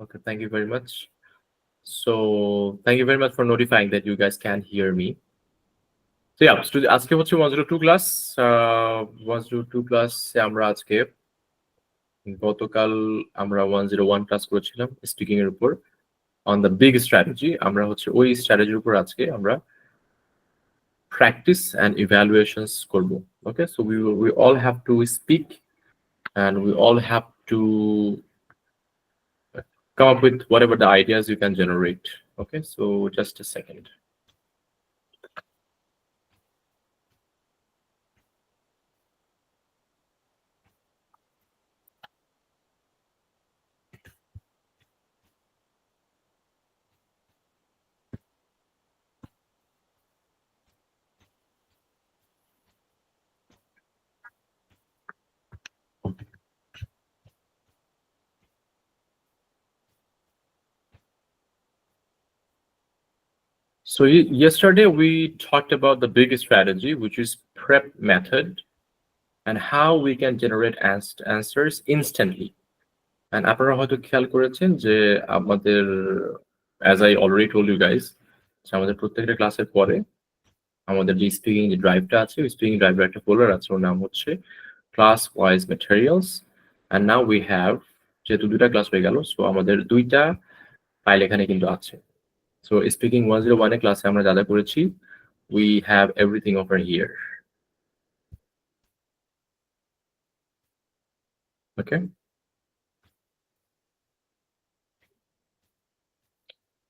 Okay, thank you very much. So thank you very much for notifying that you guys can hear me. So yeah, আজকে হচ্ছে 102 class 102 class আমরা আজকে গতকাল আমরা 101 class করেছিলাম speaking এর উপর অন দ্য বিগ স্ট্র্যাটেজি। আমরা হচ্ছে ওই স্ট্র্যাটেজির উপর আজকে আমরা practice and evaluations করব। Okay, so we all have to speak and we all have to come up with whatever the ideas you can generate. Okay, so just a second. So yesterday we talked about the biggest strategy, which is prep method, and how we can generate answers instantly. And আপনারা হয়তো খেয়াল করেছেন যে আমাদের, as I already told you guys, আমাদের প্রত্যেকটা ক্লাসের পরে আমাদের যে স্পিকিং যে ড্রাইভটা আছে, স্পিকিং ড্রাইভের একটা ফোল্ডার আছে, ওর নাম হচ্ছে class wise materials. And now we have, যেহেতু দুইটা ক্লাস হয়ে গেল, সো আমাদের দুইটা ফাইল এখানে কিন্তু আছে। সো স্পিকিং 101 এর ক্লাসে আমরা যা যা করেছি, we have everything over here. Okay,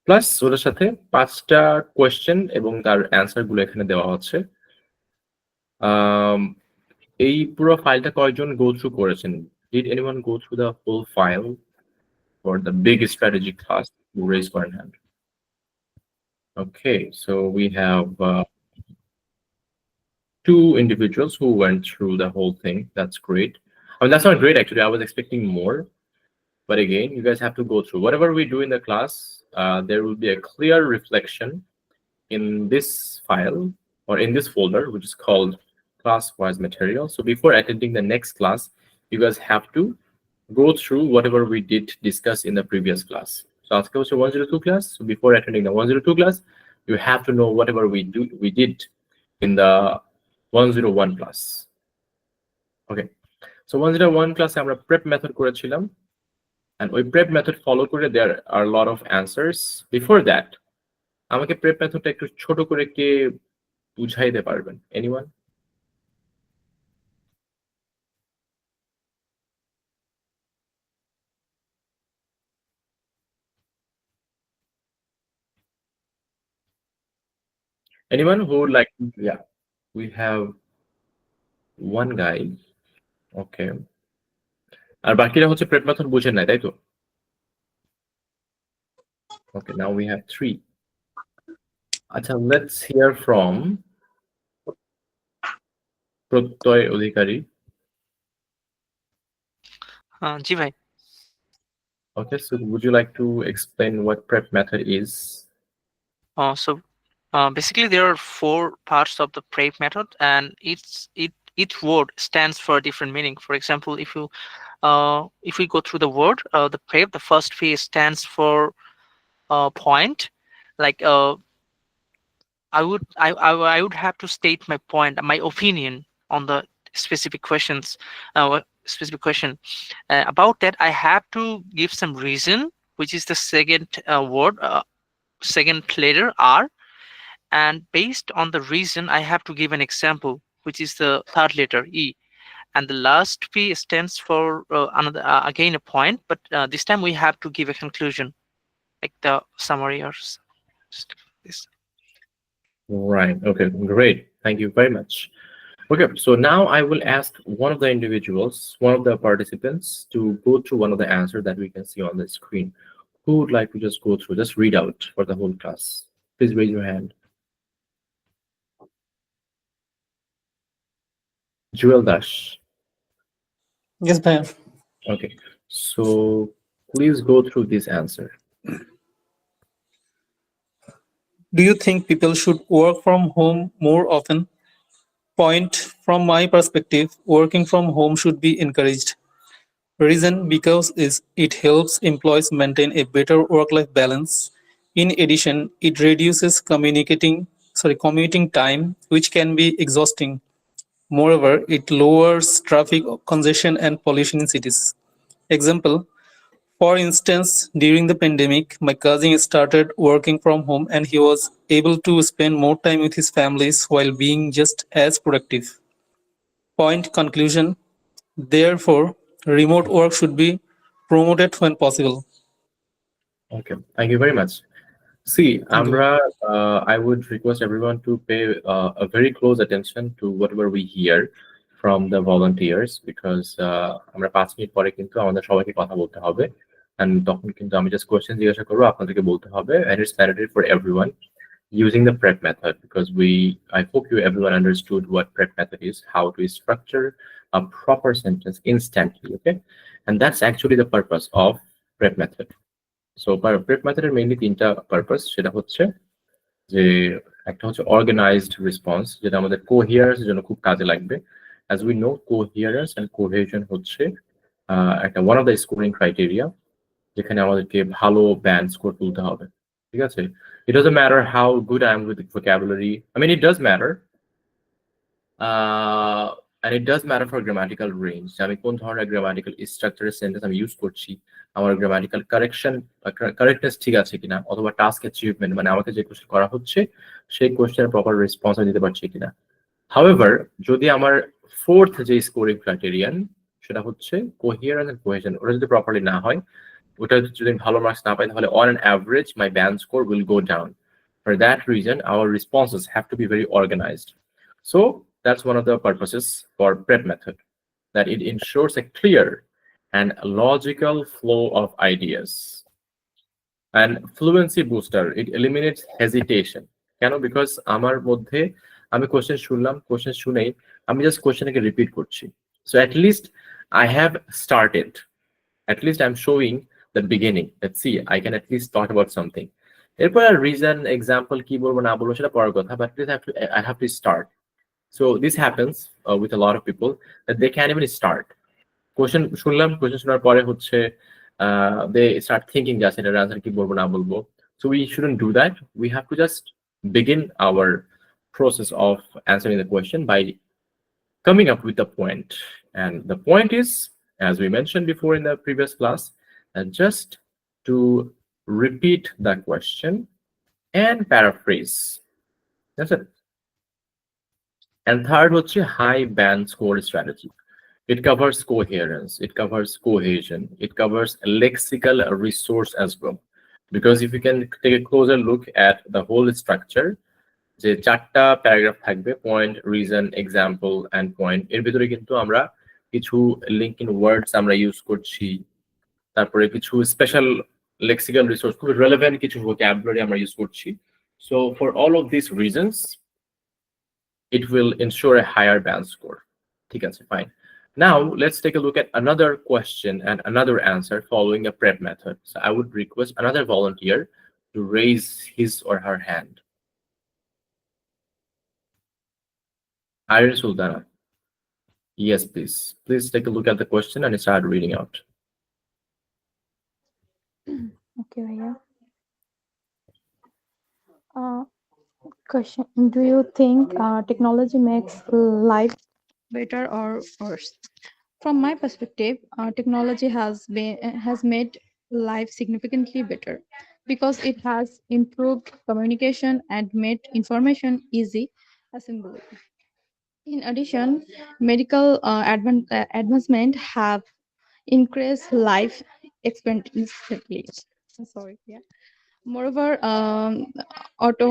plus ওটার সাথে 5টা কোয়েশ্চেন এবং তার অ্যান্সার গুলো এখানে দেওয়া হচ্ছে। এই পুরো ফাইলটা কয়জন গো থ্রু করেছেন? Did anyone go through the full file for the big strategy class? Raise one hand. Okay, so we have 2 individuals who went through the whole thing. That's great. I mean, that's not great actually. I was expecting more. But again, you guys have to go through whatever we do in the class. There will be a clear reflection in this file or in this folder, which is called class-wise material. So before attending the next class, you guys have to go through whatever we did discuss in the previous class. So ask us 102 class. So before attending the 102 class, you have to know whatever we did in the 101 class. Okay. So 101 class আমরা prep method করেছিলাম, and ওই prep method follow করে there are a lot of answers. Before that, আমাকে prep methodটা একটু ছোট করে কে বুঝাইতে পারবেন? Anyone? Anyone who would like? Yeah, we have one guy. Okay. আর বাকিরা হচ্ছে prep method বুঝেন নাই, তাই তো? Okay, now we have 3. আচ্ছা, let's hear from প্রত্যয় অধিকারী। জি ভাই। Okay, so would you like to explain what prep method is? So basically there are 4 parts of the prep method, and each word stands for a different meaning. For example, if we go through the word, the prep, the first P stands for point. Like I would have to state my point, my opinion on the specific questions, specific question. About that, I have to give some reason, which is the second word, second letter R, and based on the reason, I have to give an example, which is the third letter E, and the last P stands for another again a point, but this time we have to give a conclusion, like the summary or this. Right. Okay, great. Thank you very much. Okay, so now I will ask one of the individuals, one of the participants, to go through one of the answers that we can see on the screen. Who would like to just go through, just read out for the whole class? Please raise your hand. Jewel Dash. Yes, ma'am. Okay, so please go through this answer. Do you think people should work from home more often? Point: from my perspective, working from home should be encouraged. Reason because is it helps employees maintain a better work-life balance. In addition, it reduces commuting time, which can be exhausting. Moreover, it lowers traffic congestion and pollution in cities. Example, for instance, during the pandemic, my cousin started working from home and he was able to spend more time with his families while being just as productive. Point conclusion. Therefore, remote work should be promoted when possible. Okay, thank you very much. See, Thank you. I would request everyone to pay a very close attention to whatever we hear from the volunteers because আমরা 5 minute পরে কিন্তু আমাদের সবাইকে কথা বলতে হবে and তখন কিন্তু আমি just question জিজ্ঞাসা করবো আপনাদেরকে বলতে হবে and it's mandatory for everyone using the prep method because I hope you everyone understood what prep method is, how to structure a proper sentence instantly, okay? And that's actually the purpose of prep method. So prep মেথডের mainly তিনটা purpose, সেটা হচ্ছে যে একটা হচ্ছে organised response, যেটা আমাদের কোহিয়ারেন্স জন্য খুব কাজে লাগবে। As we know, coherence and cohesion হচ্ছে একটা one of the scoring criteria, যেখানে আমাদেরকে ভালো ব্যান্ড স্কোর তুলতে হবে। ঠিক আছে, it doesn't matter how good I am with vocabulary, I mean it does matter, and it does matter for grammatical range, আমি কোন ধরনের গ্রামাটিক্যাল স্ট্রাকচারের সেন্টেন্স আমি ইউজ করছি, আমার গ্রামাটিক্যাল কারেক্টনেস ঠিক আছে কিনা, অথবা টাস্ক অ্যাচিভমেন্ট মানে আমাকে যে কোশ্চেন করা হচ্ছে সেই কোশ্চেনের প্রপার রেসপন্স আমি দিতে পারছি কিনা। হাউএভার, যদি আমার ফোর্থ যে স্কোরিং ক্রাইটেরিয়ান সেটা হচ্ছে কোহিয়ারেন্স এন্ড কোহেশন, ওটা যদি প্রপারলি না হয়, ওটা যদি ভালো মার্কস না পাই, তাহলে on an average my band score will go down. For that reason, our responses have to be very organized. So that's one of the purposes for prep method, that it ensures a clear and logical flow of ideas. And fluency booster, it eliminates hesitation. কেন? Because আমার মধ্যে আমি question শুনলাম, question শুনেই আমি just কোশ্চেনকে repeat করছি। So at least I have started, at least I'm showing the beginning. Let's see, I can at least talk about something. এরপর reason example কি বলবো না বলবো সেটা পরের কথা, but I have to start. So this happens with a lot of people that they can't even start. Question শুনলাম, question শোনার পরে হচ্ছে they start thinking just এটার আনসার কি বলবো না বলবো. So we shouldn't do that. We have to just begin our process of answering the question by coming up with the point. And the point is, as we mentioned before in the previous class, just to repeat the question and paraphrase. That's it. And third হচ্ছে high band score strategy. It covers coherence, it covers cohesion, it covers lexical resource as well. Because if you can take a closer look at the whole structure, যে চারটা paragraph থাকবে, point, reason, example end point, এর ভিতরে কিন্তু আমরা কিছু linking ওয়ার্ডস আমরা use করছি, তারপরে কিছু স্পেশাল লেক্সিক্যাল রিসোর্স, খুব রেলেভেন্ট কিছু ভোকাবুলারি আমরা ইউজ করছি। So for all of this reasons it will ensure a higher band score. ঠিক আছে, fine. Now let's take a look at another question and another answer following a prep method. So I would request another volunteer to raise his or her hand. Iris Sultana. Yes, please. Please take a look at the question and start reading out. Okay, Bhaiya. Question: do you think technology makes life better or worse? From my perspective, technology has made life significantly better because it has improved communication and made information easy assembly. In addition, medical advancement have increased life expectancy. Sorry, yeah. Moreover, auto.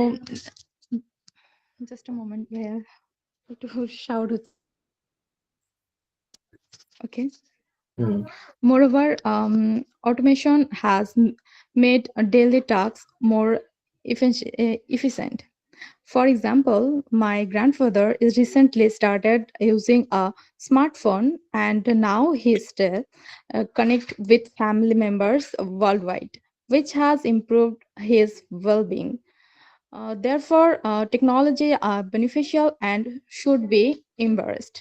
Just a moment, yeah. To shout. Okay. Moreover, automation has made daily tasks more efficient. For example, my grandfather is recently started using a smartphone, and now he still connect with family members worldwide, which has improved his well-being. Therefore, technology are beneficial and should be embraced.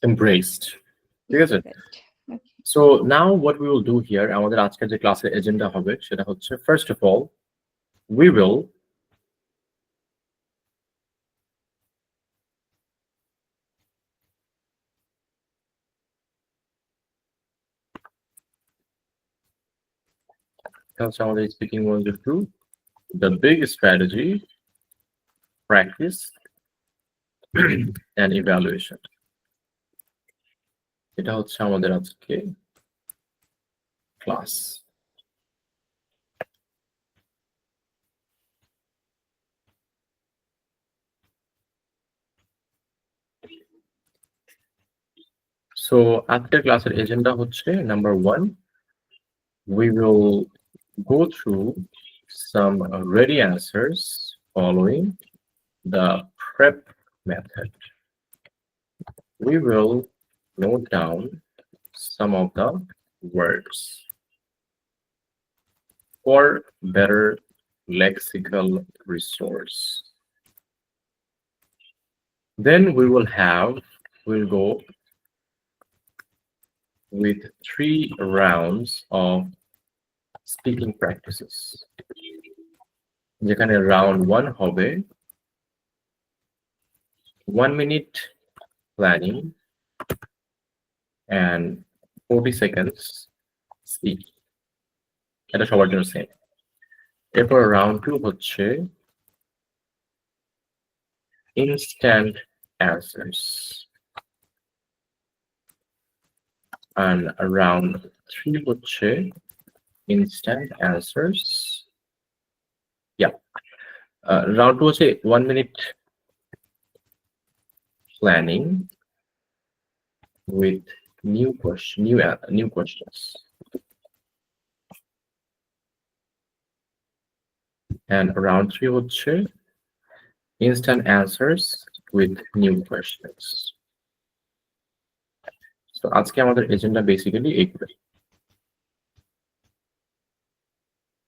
Embraced. ঠিক আছে, So now what we will do here, আমাদের আজকের যে ক্লাসের agenda হবে সেটা হচ্ছে, first of all, we will হচ্ছে আমাদের speaking 102, the big strategy, practice and evaluation. এটা হচ্ছে আমাদের আজকে ক্লাস। So আজকের ক্লাসের এজেন্ডা হচ্ছে, number 1, we will go through some ready answers following the prep method. We will note down some of the words for better lexical resource. Then we'll go with 3 rounds of speaking practices. যেখানে round 1 হবে 1 minute planning and 40 seconds speaking. এটা সবার জন্য same. এরপর round 2 হচ্ছে instant answers, and round 3 হচ্ছে instant answers. Yeah, round 2 হচ্ছে 1 minute planning with new questions, and round 3 হচ্ছে instant answers with new questions. So আজকে আমাদের এজেন্ডা বেসিক্যালি এইগুলো।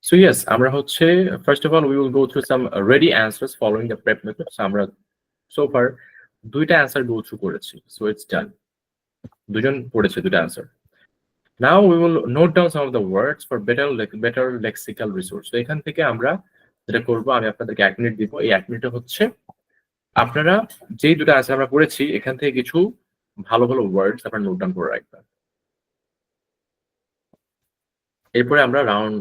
So yes, আমরা হচ্ছে, first of all, we will go through some ready answers following the prep method. So আমরা so far 2টা answer go through করেছি, so it's done. দুজন পড়েছে 2টা answer. Now we will note down some of the words for better lexical resource. So এখান থেকে আমরা যেটা করব, আমি আপনাদেরকে 1 মিনিট দিব। এই 1 মিনিটে হচ্ছে আপনারা যেই 2টা অ্যান্সার আমরা করেছি এখান থেকে কিছু ভালো ভালো ওয়ার্ডস আপনারা নোট ডাউন করে রাখবেন। এরপরে আমরা রাউন্ড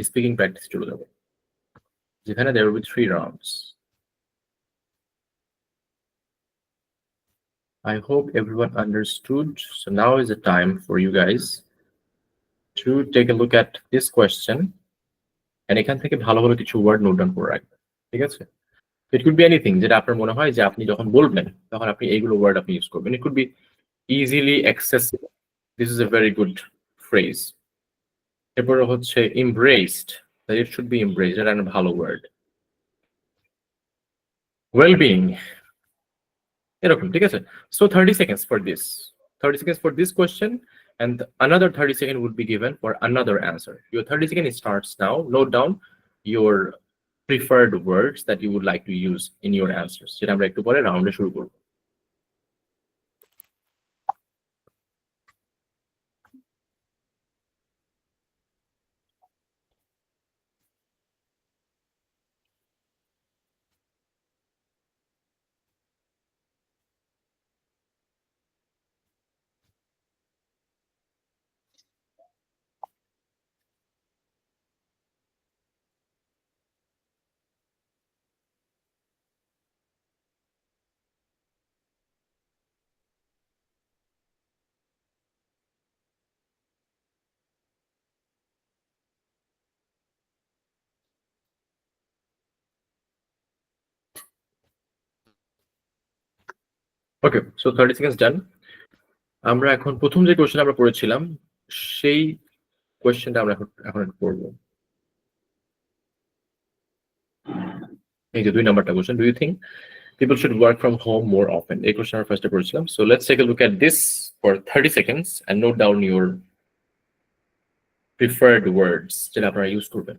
স্পিকিং প্র্যাকটিস চলে যাব, যেখানে there will be 3 rounds. I hope everyone understood. So now is the time for you guys to take a look at this question and এখান থেকে ভালো ভালো কিছু ওয়ার্ড নোট ডাউন করে রাখবেন, ঠিক আছে? It could be anything যেটা আপনার মনে হয় যে আপনি যখন বলবেন তখন আপনি এইগুলো ওয়ার্ড আপনি ইউজ করবেন। It could be easily accessible. This is a very good phrase. এরপরে হচ্ছে embraced, that it should be embraced, এটা একটা ভালো ওয়ার্ড। Well-being, এরকম, ঠিক আছে? So 30 seconds for this. 30 seconds for this question, and another 30 seconds would be given for another answer. Your 30 seconds starts now. Note down your preferred words that you would like to use in your answers. যেটা আমরা একটু পরে রাউন্ডে শুরু করব। ওকে, so 30 seconds ডান। আমরা এখন প্রথম যে কোশ্চেন আমরা পড়েছিলাম সেই কোশ্চেনটা আমরা এখন পড়ব। এই যে 2 নাম্বারটা question, do you think people should work from home more often? এই কোশ্চেন আমরা ফার্স্টে পড়েছিলাম। So let's take a look at this for 30 seconds and note down your preferred words যেটা আপনারা ইউজ করবেন।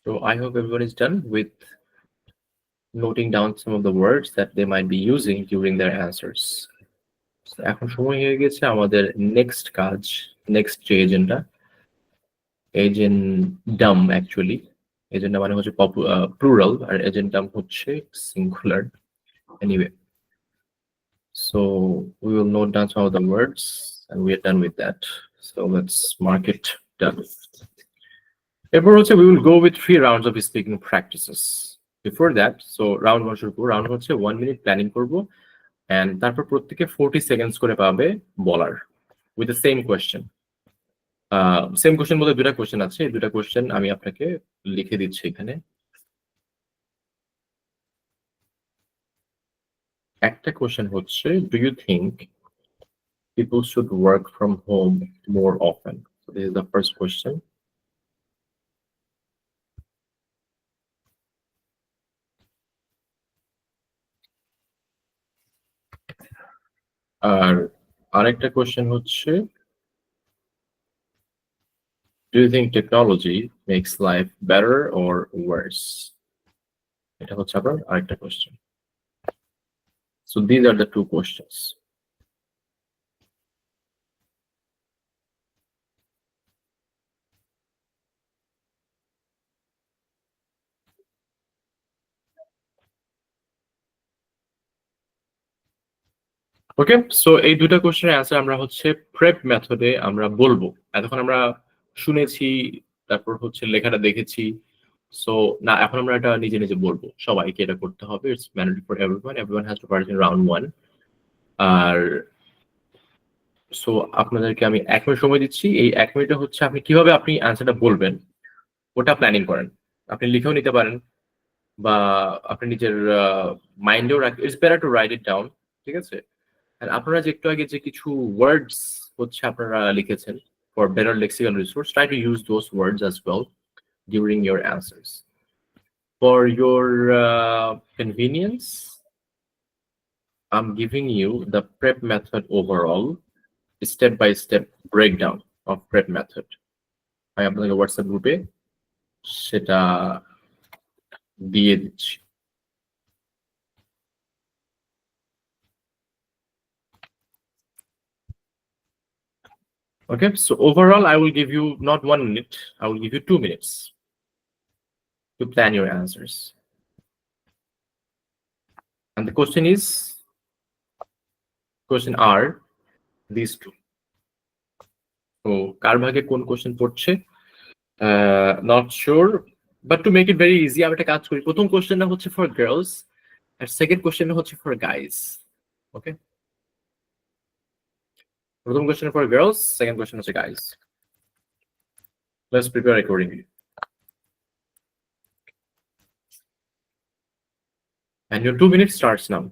So I hope everyone is done with noting down some of the words that they might be using during their answers. So এখন সময় হয়ে গেছে আমাদের next কাজ, next যে এজেন্ডা, এজেন্ডাম অ্যাকচুয়ালি, এজেন্ডা মানে হচ্ছে প্লুরাল আর এজেন্ডাম হচ্ছে singular. Anyway, so we will note down some of the words and we are done with that. So let's mark it done. এরপর হচ্ছে we will go with 3 rounds of speaking practices. Before that, so round 1 শুরু করব। Round হচ্ছে 1 minute planning করব and তারপর প্রত্যেকে 40 seconds করে পাবে বলার with the same question. Same question বলতে দুটা কোশ্চেন আছে, এই দুটা কোশ্চেন আমি আপনাকে লিখে দিচ্ছি এখানে। একটা কোশ্চেন হচ্ছে do you think people should work from home more often? So this is the first question. আর আরেকটা কোশ্চেন হচ্ছে do you think technology makes life better or worse? এটা হচ্ছে আপনার আরেকটা question. So these are the two questions. Okay, so এই দুটো কোশ্চেনের answer আমরা হচ্ছে প্রেপ মেথডে আমরা বলবো। এতক্ষণ আমরা শুনেছি, তারপর হচ্ছে লেখাটা দেখেছি। সো না, এখন আমরা এটা নিজে নিজে বলবো, সবাইকে এটা করতে হবে। It's mandatory for everyone, everyone has to participate in round 1। আর সো আপনাদেরকে আমি 1 মিনিট সময় দিচ্ছি। এই 1 মিনিটে হচ্ছে আপনি কিভাবে আপনি অ্যান্সারটা বলবেন ওটা প্ল্যানিং করেন। আপনি লিখেও নিতে পারেন বা আপনি নিজের মাইন্ডেও রাখেন। It's better to right it down, ঠিক আছে? আর আপনারা যে একটু আগে যে কিছু ওয়ার্ডস হচ্ছে আপনারা লিখেছেন for better lexical resource, try to use those words as well during your answers. For your convenience, I'm giving you the prep method overall, step-by-step breakdown of prep method. আমি আপনাদের হোয়াটসঅ্যাপ গ্রুপে সেটা দিয়ে দিচ্ছি। Okay, so overall, I will give you not 1 minute, I will give you 2 minutes to plan your answers. And the question are these two. So কার ভাগে কোন question পড়ছে not sure, but to make it very easy আমি একটা কাজ করি। প্রথম কোশ্চেনটা হচ্ছে for girls আর সেকেন্ড কোশ্চেনটা হচ্ছে for guys. Okay, প্রথম question for girls, second question হচ্ছে guys. Let's prepare accordingly. And your 2 minutes starts now.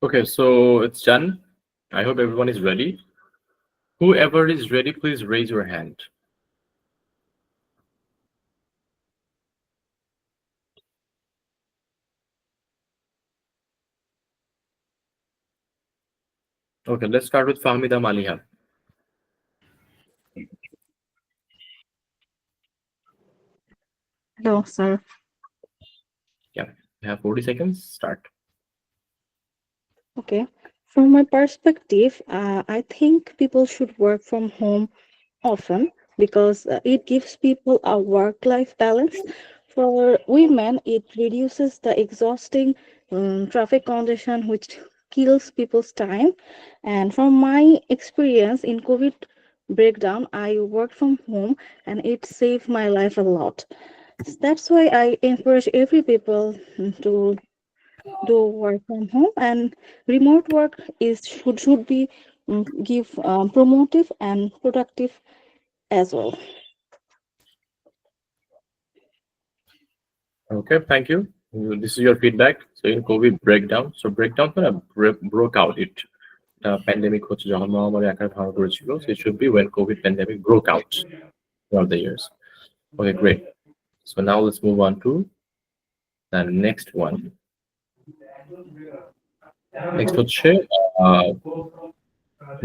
Okay, so it's done. I hope everyone is ready. Whoever is ready, please raise your hand. Okay, let's start with Fahmida Maliha. Hello, sir. Yeah, you have 40 seconds. Start. Okay. From my perspective, I think people should work from home often because it gives people a work-life balance. For women, it reduces the exhausting traffic congestion, which kills people's time. And from my experience in COVID breakdown, I worked from home and it saved my life a lot. That's why I encourage every people to do work from home, and remote work is should be give promotive and productive as well. Okay, thank you. This is your feedback. So in COVID breakdown, so breakdown kind of broke out. It pandemic হচ্ছে যখন মহামারী আকার ধারণ করেছিল, so it should be when COVID pandemic broke out throughout the years. Okay, great. So now let's move on to the next one. Next হচ্ছে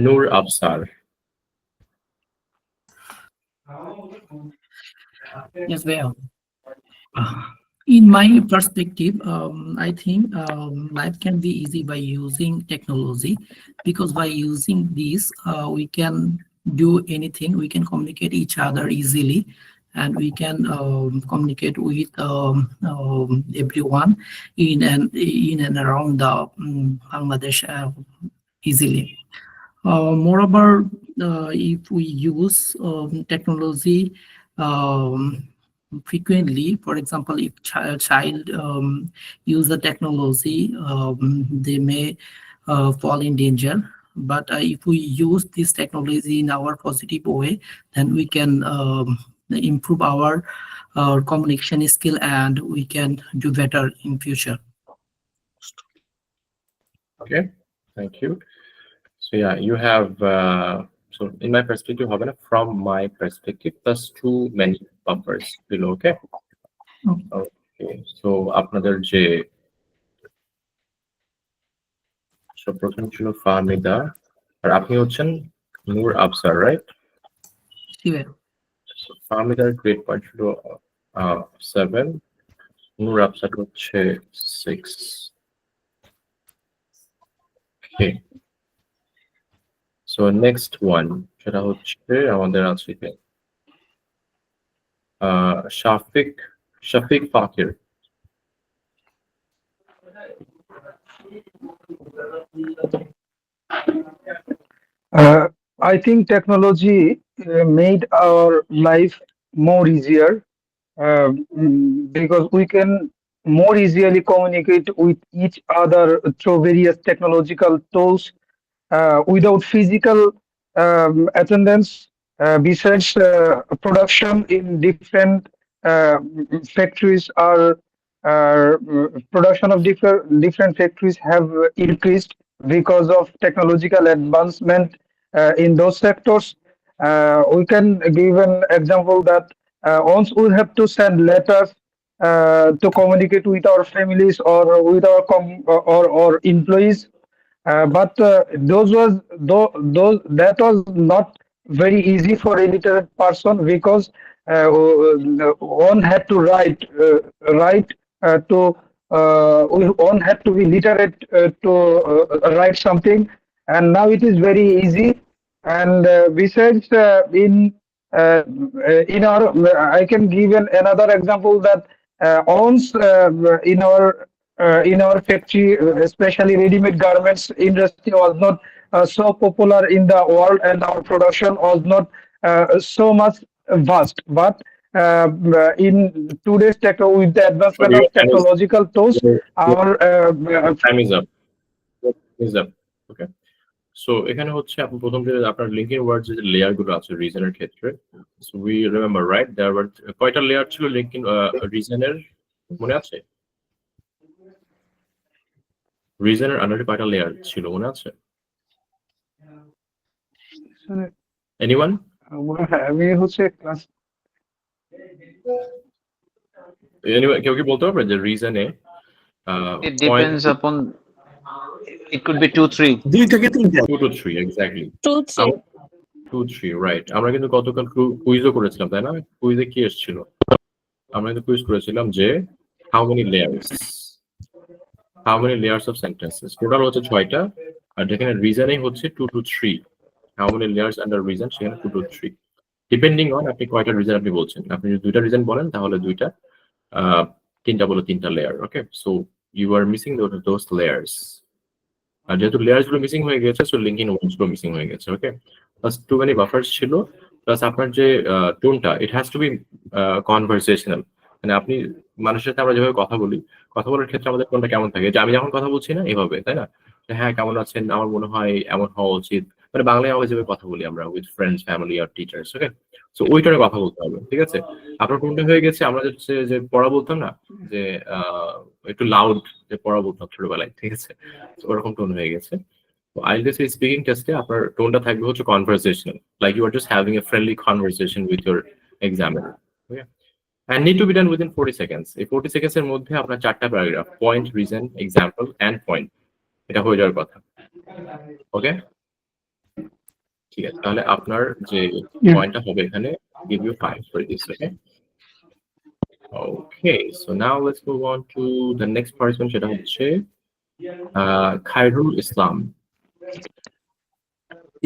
Noor Absar. Yes, well, in my perspective, I think life can be easy by using technology, because by using this, we can do anything. We can communicate each other easily, and we can communicate with everyone in and around the Bangladesh easily. Moreover, if we use technology frequently, for example, if child use the technology, they may fall in danger. But if we use this technology in our positive way, then we can improve our communication skill, and we can do better in future. Okay, thank you. So yeah, you have so in my perspective, from my perspective, plus too many bumpers below. Okay. Okay. So আপনাদের যে প্রথম ছিল ফাহমিদা, আর আপনি হচ্ছেন Noor Afsar, right? So ফাহমিদার grade point ছিল 7, নূর আফসার হচ্ছে 6. Okay. So next one, সেটা হচ্ছে আমাদের আছে Shafiq Fakir. I think technology made our life more easier because we can more easily communicate with each other through various technological tools without physical attendance. Besides, production in different factories production of different factories have increased because of technological advancement in those sectors. We can give an example that once we have to send letters to communicate with our families or with our or employees, but those that was not very easy for a literate person because one had to write to one had to be literate to write something, and now it is very easy. And besides, in our, I can give another example that once in our factory, especially ready-made garments industry was not so popular in the world, and our production was not so much vast. But in today's tech, with the advancement Your of technological tools, our time is up. Is up. Okay. So এখানে হচ্ছে আপনি প্রথম যে আপনার linking word যে layer গুলো আছে রিজনের ক্ষেত্রে, so we remember right there were কয়টা লেয়ার ছিল লিঙ্কিং রিজনের, মনে আছে? রিজনের আন্ডারে কয়টা লেয়ার ছিল মনে আছে? এনিওয়ান? আমি হচ্ছে ক্লাস কেউ কি বলতে পারবে যে রিজনে It depends upon. It could be 2-3. 2 থেকে 3টা। 2 to 3 এক্স্যাক্টলি। 2-3. 2, 3 রাইট। আমরা কিন্তু গতকাল কুইজও করেছিলাম তাই না? কুইজে কি এসেছিল? আমরা কিন্তু কুইজ করেছিলাম যে how many layers of sentences. Total হচ্ছে 6টা, আর যেখানে রিজনেই হচ্ছে 2 to 3। How many layers under reason, সেখানে 2 to 3 ডিপেন্ডিং অন আপনি কয়টা রিজন আপনি বলছেন। আপনি যদি 2টা রিজন বলেন তাহলে 2টা, 3টা বলে 3টা layer. Okay, so you are missing those layers. আর যেহেতু লেয়ার্স গুলো মিসিং হয়ে গেছে, সো লিঙ্কিং ওয়ার্ডস গুলো মিসিং হয়ে গেছে। Okay, plus too many buffers ছিল, প্লাস আপনার যে টোনটা, it has to be conversational. মানে আপনি মানুষের সাথে আমরা যেভাবে কথা বলি, কথা বলার ক্ষেত্রে আমাদের টোনটা কেমন থাকে, যে আমি যখন কথা বলছি না এভাবে, তাই না? হ্যাঁ কেমন আছেন, আমার মনে হয় এমন হওয়া উচিত, মানে বাংলায় আমরা যেভাবে কথা বলি আমরা উইথ ফ্রেন্ডস, ফ্যামিলি আর টিচার্স। ওকে, সো ওই টোনে কথা বলতে হবে, ঠিক আছে? আপনার টোনটা হয়ে গেছে, আমরা যে পড়া বলতাম না, যে একটু লাউড যে পড়া বলতাম ছোটবেলায়, ঠিক আছে? ওরকম টোন হয়ে গেছে। তো IELTS স্পিকিং টেস্টে আপনার টোনটা থাকবে হচ্ছে conversational, like you are just having a friendly conversation with your examiner. Okay, and need to be done within 40 seconds. এই 40 seconds এর মধ্যে আপনার 4টা paragraph, point, reason, example end point, এটা হয়ে যাওয়ার কথা। ওকে, ঠিক আছে, তাহলে আপনার যে পয়েন্টটা হবে এখানে, give you 5 for this. Okay, okay, so now let's move on to the next person, সেটা হচ্ছে Khairul Islam.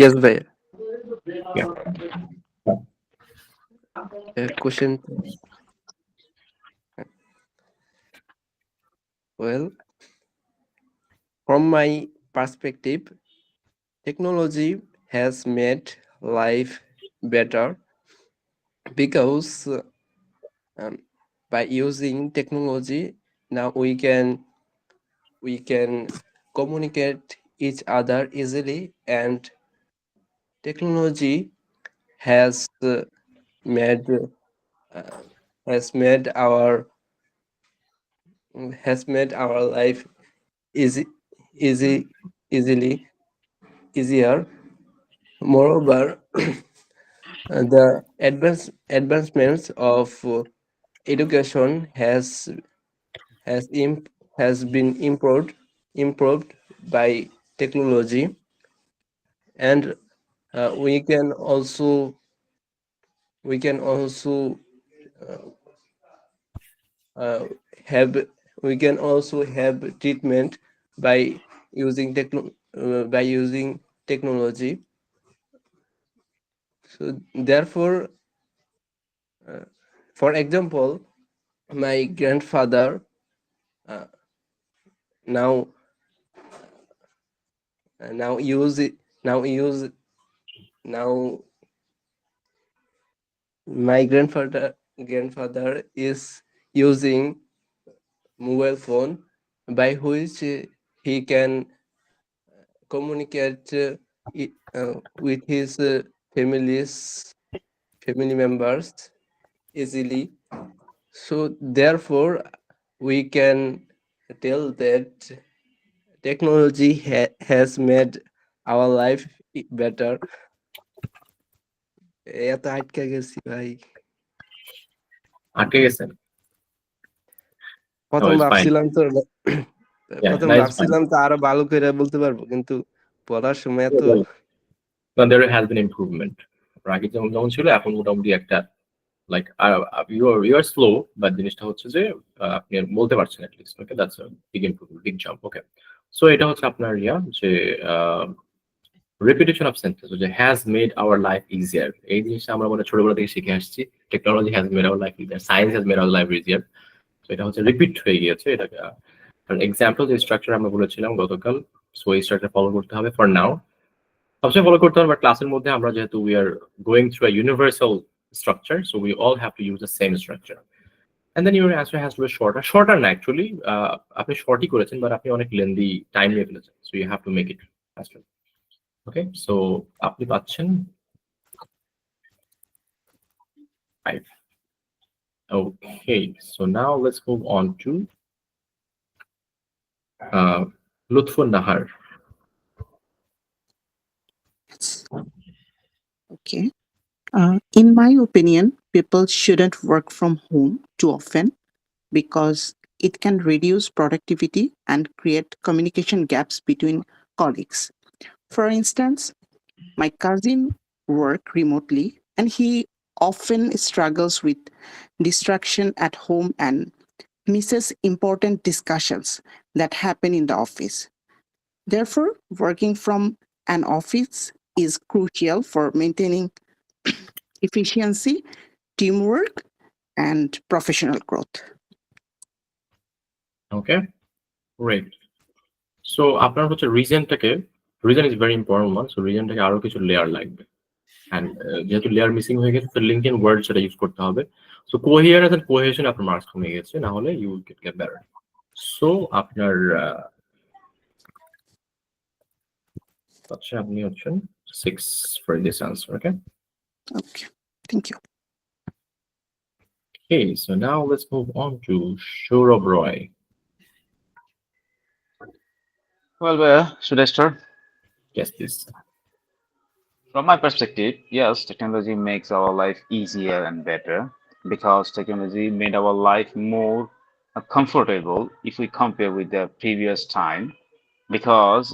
Yes, bhai. Yeah. Question. Well, from my perspective, technology has made life better because by using technology now we can communicate each other easily, and technology has made our life easier. Moreover, the advancements of education has been improved by technology, and we can also have treatment by using technology. So therefore, for example, my grandfather now my grandfather is using mobile phone, by which he can communicate with his family members easily. So therefore, we can tell that technology has made our life better. এত আটকে গেছি ভাই। আটকে গেছেন? প্রথম it's fine. ভাবছিলাম তো Yeah, that is fine. আরো ভালো করে বলতে পারবো, কিন্তু পড়ার সময় তো But there has been improvement. আগে যেমন ছিল, এখন মোটামুটি একটা like you are slow, but জিনিসটা হচ্ছে যে আপনি বলতে পারছেন at least. Okay, that's a big improvement, big jump. Okay, so এটা হচ্ছে আপনার যে repetition of sentence, যে has made our life easier, এই জিনিসটা আমরা মানে ছোটবেলা থেকে শিখে আসছি। Technology has made our life easier, science has made our life easier. So এটা হচ্ছে রিপিট হয়ে গিয়েছে। এটাকে এক্সাম্পল যে স্ট্রাকচার আমরা বলেছিলাম গতকাল, সো এই স্ট্রাকচার ফলো করতে হবে ফর নাও, সবসময় ফলো করতে হবে। বাট ক্লাসের মধ্যে আমরা যেহেতু we are going through a universal structure, so we all have to use the same structure, and then your answer has to be shorter না অ্যাকচুয়ালি, আপনি শর্টই করেছেন, বাট আপনি অনেক লেন্দি টাইম নিয়ে ফেলেছেন, so you have to make it faster. Okay, so আপনি পাচ্ছেন 5. Okay, so now let's move on to Lutfun Nahar. Okay. In my opinion, people shouldn't work from home too often because it can reduce productivity and create communication gaps between colleagues. For instance, my cousin work remotely and he often struggles with distraction at home and misses important discussions that happen in the office. Therefore, working from an office is crucial for maintaining efficiency, teamwork, and professional growth. Okay, great. So আপনার হচ্ছে রিজনটাকে, reason is very important one, so রিজনটাকে আরো কিছু layer লাগবে, and যেহেতু layer missing হয়ে গেছে তো লিঙ্কড ওয়ার্ড সেটা ইউজ করতে হবে। সো কোহিয়ারেন্স এন্ড কোহেশন আপনার মার্কস কমে গেছে, না হলে you will get better. So আপনার আপনি হচ্ছেন 6 for this answer. Okay. Okay, thank you. Okay, so now let's move on to Shurab Roy. Well, should I start? Yes, please. From my perspective, yes, technology makes our life easier and better because technology made our life more comfortable if we compare with the previous time. Because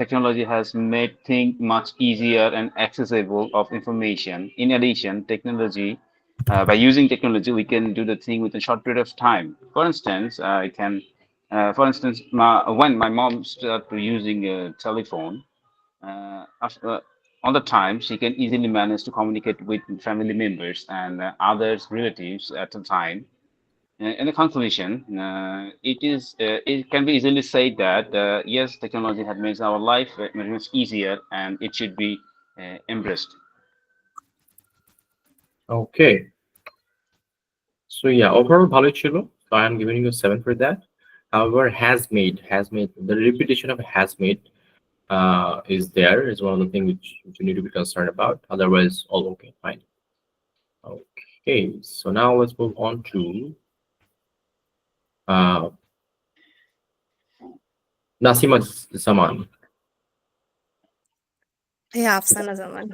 technology has made things much easier and accessible of information. In addition, by using technology, we can do the thing within a short period of time. For instance, when my mom started using a telephone, after, all the time she can easily manage to communicate with family members and others relatives at a time. In the conclusion, it can be easily said that yes, technology has made our life much easier and it should be embraced. Okay. So yeah, overall ভালোই ছিল. So I am giving you 7 for that. However, has made, the repetition of has made is there, is one of the things which you need to be concerned about. Otherwise, all okay, fine. Okay, so now let's move on to Nasima Zaman. Yeah, Afsana Zaman.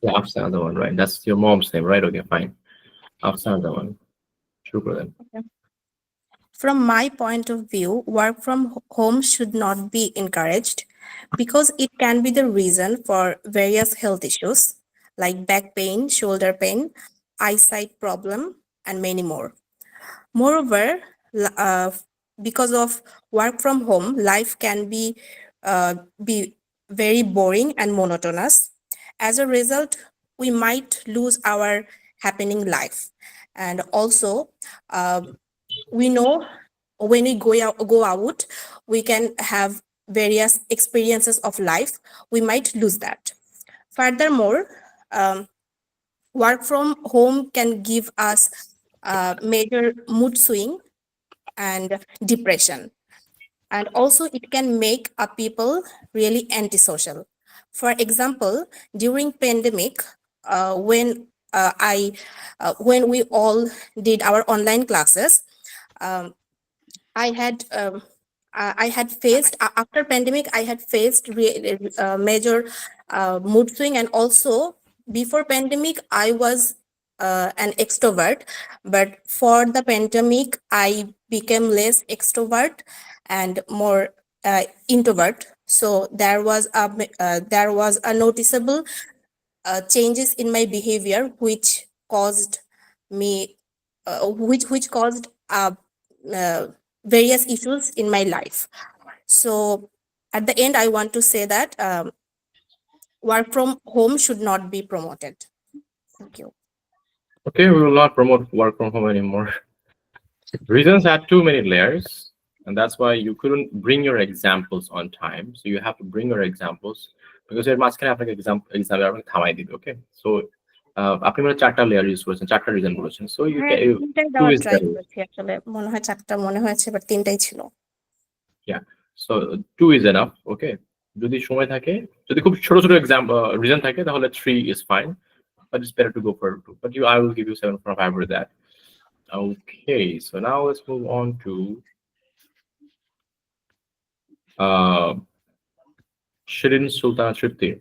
Yeah, Afsana Zaman, right? That's your mom's name, right? Okay, fine. Afsana Zaman. Shukran. Okay. From my point of view, work from home should not be encouraged because it can be the reason for various health issues like back pain, shoulder pain, eyesight problem, and many more. Moreover, because of work from home, life can be very boring and monotonous. As a result, we might lose our happening life. And also, we know when we go out, we can have various experiences of life. We might lose that. Furthermore, work from home can give us major mood swing and depression. And also it can make a people really antisocial. For example, during pandemic, when we all did our online classes, I had faced after pandemic, I had faced major mood swing, and also before pandemic I was an extrovert, but for the pandemic I became less extrovert and more introvert. So there was a noticeable changes in my behavior which caused me which caused various issues in my life. So at the end, I want to say that work from home should not be promoted. Thank you. Okay, we will not promote work from home anymore. Reasons had too many layers, and that's why you couldn't bring your examples on time. So you have to bring your examples because your mask can have like example থামাই দিবে. Okay, so আপনি মানে চারটা layer use করেছেন, চারটা reason বলেছেন, so you can to is try করেছি আসলে, মনে হয় চারটা মনে হয়েছে বাট তিনটাই ছিল। Yeah, so 2 is enough. Okay, যদি সময় থাকে, যদি খুব ছোট ছোট এক্সাম্পল রিজন থাকে তাহলে 3 is fine, but it's better to go for 2. But I will give you 7 from 5 for that. Okay, so now let's move on to Shirin Sultana Tripti.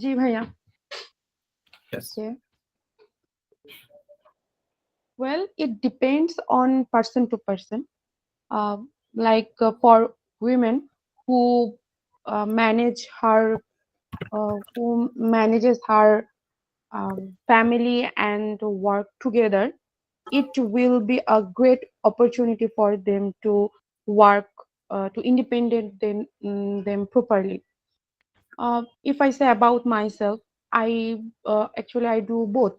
জি ভাইয়া। Yes. Okay. Well, it depends on person to person. For women who who manages her family and work together, it will be a great opportunity for them to work to independent them properly. If I say about myself, I do both.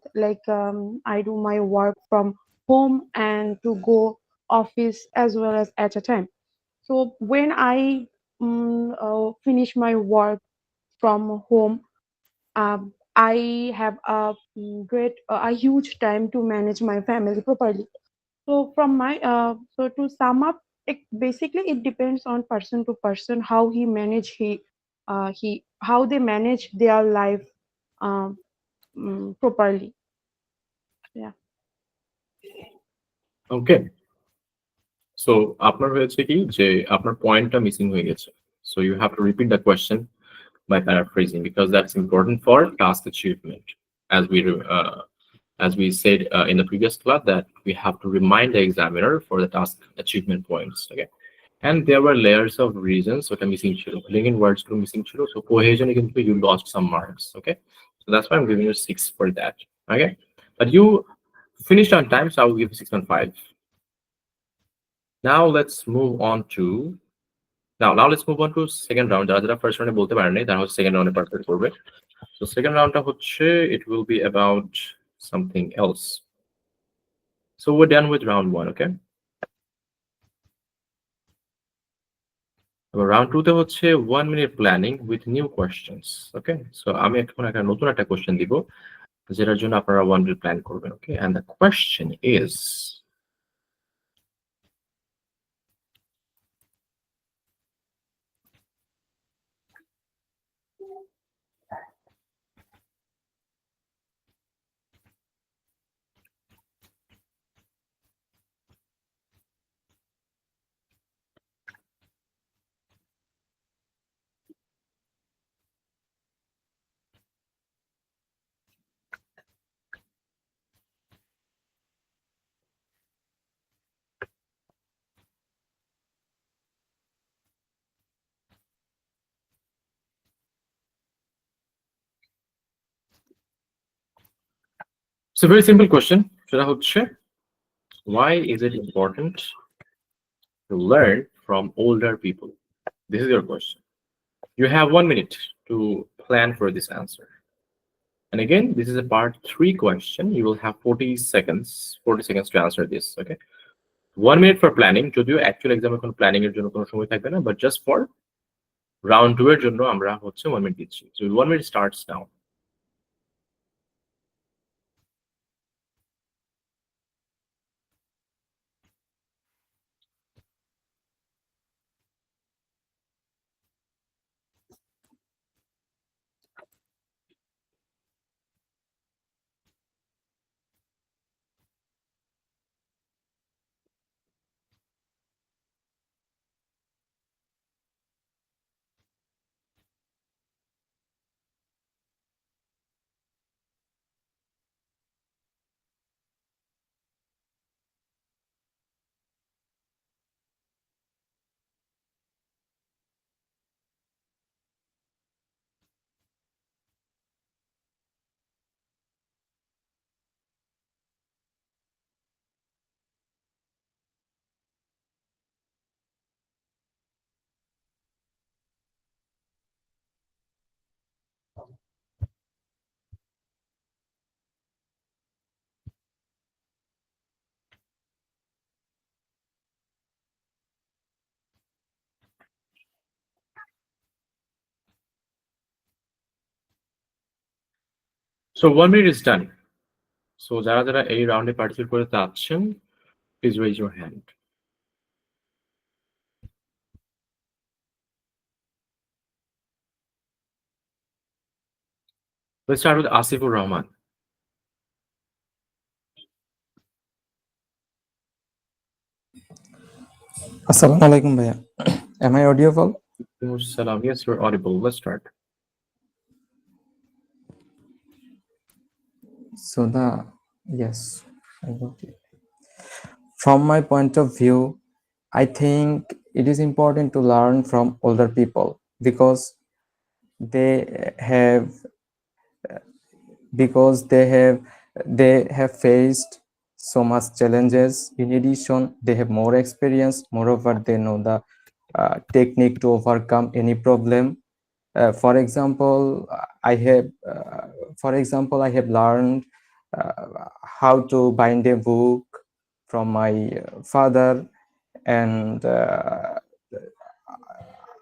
I do my work from home and to go office as well as at a time. So when I finish my work from home, I have a huge time to manage my family properly. So to sum up, basically it depends on person to person how he how they manage their life um, properly. Yeah. Okay. So আপনার হয়েছে কি যে আপনার পয়েন্টটা missing হয়ে গেছে। So you have to repeat the question by paraphrasing because that's important for task achievement. As we said in the previous class that we have to remind the examiner for the task achievement points. Okay. And there were layers of reasons. So missing chilo, linking words to missing chilo. So cohesion you lost some marks. Okay. So that's why I'm giving you 6 for that. Okay. But you finished on time, so I will give you 6.5. Now let's move on to second round. যারা first round বলতে পারেন নাই তারা হচ্ছে second round perfect করবে। So second roundটা হচ্ছে it will be about something else. So we're done with round 1, okay? Round 2 তে হচ্ছে 1 minute planning with new questions. Okay? So আমি এখন একটা নতুন একটা কোশ্চেন দিব যেটার জন্য আপনারা 1 minute plan করবেন, okay? And the question is it's a very simple question. সেটা হচ্ছে why is it important to learn from older people? This is your question. You have 1 minute to plan for this answer. And again, this is a part 3 question. You will have 40 seconds to answer this, okay? 1 minute for planning. যদিও actual exam এখন planning এর জন্য কোনো সময় থাকবে না, but just for round 2 এর জন্য আমরা হচ্ছে 1 minute দিচ্ছি। So 1 minute starts now. So 1 minute is done. So যারা এই রাউন্ডে পার্টিসিপেট করতে চাচ্ছেন, please raise your hand. Let's start with Asifur Rahman. Assalamu alaikum, bhaiya. Am I audible? Salam. Yes, you're audible. Let's start. So yes, I got it. From my point of view, I think it is important to learn from older people because they have they have faced so much challenges. In addition, they have more experience. Moreover, they know the technique to overcome any problem. For example, I have learned how to bind a book from my father, and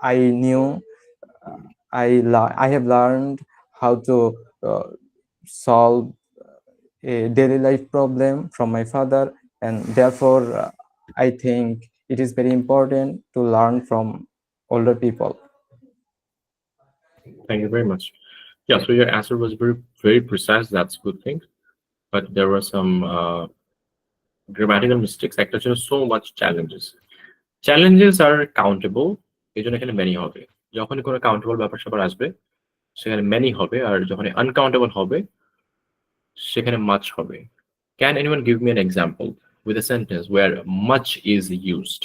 I knew I have learned how to solve a daily life problem from my father, and therefore I think it is very important to learn from older people. Thank you very much. Yeah, so your answer was very precise. That's a good thing. But there were some grammatical mistakes. Actually, there are so much challenges. Challenges are countable. এই জন্য এখানে many হবে। যখনই কোনো countable ব্যাপার স্যাপার আসবে সেখানে many হবে, আর যখন uncountable হবে সেখানে much হবে। Can anyone give me an example with a sentence where much is used?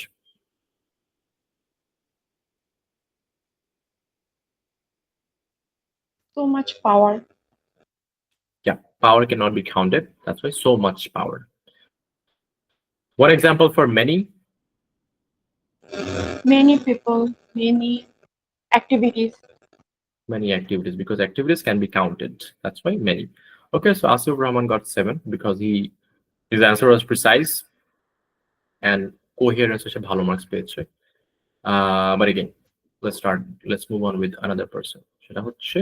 So much power. Yeah, power cannot be counted. That's why so much power. One example for many? Many people, many activities. Many activities, because activities can be counted. That's why many. Okay, so Asif Rahman got 7 because his answer was precise and coherence হচ্ছে ভালো marks পেয়েছে। But again, let's move on with another person. সেটা হচ্ছে